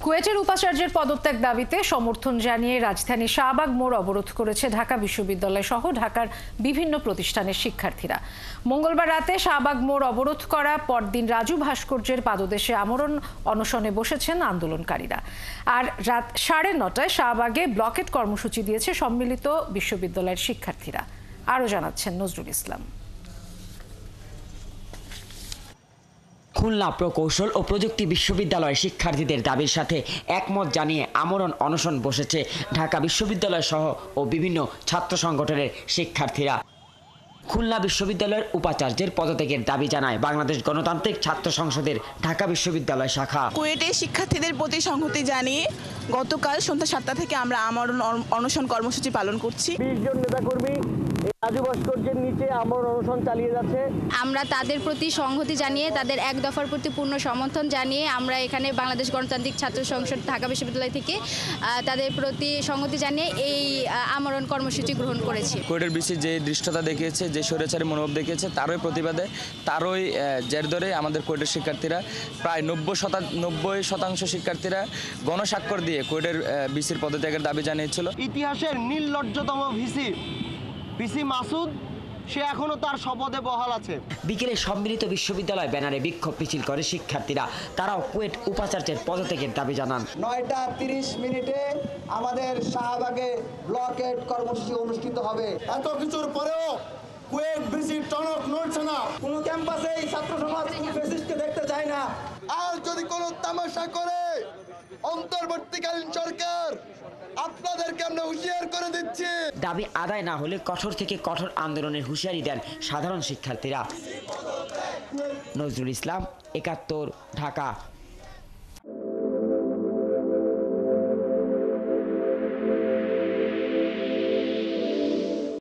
কুয়েটের উপাচার্যের পদত্যাগ দাবিতে সমর্থন জানিয়ে রাজধানী শাহবাগ মোড় অবরোধ করেছে ঢাকা বিশ্ববিদ্যালয় সহ ঢাকার বিভিন্ন প্রতিষ্ঠানের শিক্ষার্থীরা। মঙ্গলবার রাতে শাহবাগ মোড় অবরোধ করা পরদিন রাজু ভাস্কর্যের পাদদেশে আমরণ অনশনে বসেছেন আন্দোলনকারীরা। আর রাত 9:30টায় শাহবাগে ব্লকেট কর্মসূচি দিয়েছে সম্মিলিত বিশ্ববিদ্যালয়ের শিক্ষার্থীরা। আরও জানাচ্ছেন নজরুল ইসলাম। খুলনা প্রকৌশল ও প্রযুক্তি বিশ্ববিদ্যালয়ের শিক্ষার্থীদের দাবির সাথে একমত জানিয়ে আমরণ অনশন বসেছে ঢাকা বিশ্ববিদ্যালয় সহ ও বিভিন্ন ছাত্র সংগঠনের শিক্ষার্থীরা। খুলনা বিশ্ববিদ্যালয়ের উপাচার্যের পদত্যাগের দাবি জানায় বাংলাদেশ গণতান্ত্রিক ছাত্র সংসদের ঢাকা বিশ্ববিদ্যালয় শাখা। কুয়েটের শিক্ষার্থীদের প্রতি সংহতি জানিয়ে গতকাল সন্ধ্যা 7টা থেকে আমরা আমরণ অনশন কর্মসূচি পালন করছি। 20 জন নেতাকর্মী রাজু ভাস্কর্যের নিচে আমরণ অনশন চালিয়ে যাচ্ছে। আমরা তাদের প্রতি সংহতি জানিয়ে তাদের এক দফার প্রতি পূর্ণ সমর্থন জানিয়ে আমরা এখানে বাংলাদেশ গণতান্ত্রিক ছাত্র সংসদ ঢাকা বিশ্ববিদ্যালয় থেকে তাদের প্রতি সংহতি জানিয়ে এই আমরণ কর্মসূচি গ্রহণ করেছি। কুয়েটের বিসি যে দৃষ্টতা দেখিয়েছে, যে স্বৈরাচারী মনোভাব দেখিয়েছে, তারই প্রতিবাদে তারই জের ধরে আমাদের কুয়েটের শিক্ষার্থীরা প্রায় 90% শিক্ষার্থীরা গণস্বাক্ষর দিয়ে কুয়েটের বিসির পদত্যাগের দাবি জানিয়েছিল। ইতিহাসের নির্লজ্জতম ভিসি মাসুদ, সে এখনো তার শপথে বহাল আছে। বিকেলে সম্মিলিত বিশ্ববিদ্যালয় ব্যানারে বিক্ষোভ মিছিল করে শিক্ষার্থীরা। তারাও কুয়েট উপাচার্যের পদত্যাগের দাবি জানান। 9:30 আমাদের শাহবাগে ব্লকেট কর্মসূচি অনুষ্ঠিত হবে। এত কিছুর পরেও কুয়েট বিসি টনক নড়ছে না। কোনো ক্যাম্পাসে এই ছাত্র সমাজ ফ্যাসিস্টকে দেখতে চায় না। আর যদি কোনো তামাশা করে অন্তর্বর্তীকালীন সরকার আপনাদেরকে আমরা হুঁশিয়ার করে দিচ্ছি। দাবি আদায় না হলে কঠোর থেকে কঠোর আন্দোলনের হুঁশিয়ারি দেন সাধারণ শিক্ষার্থীরা। নজরুল ইসলাম, 71, ঢাকা।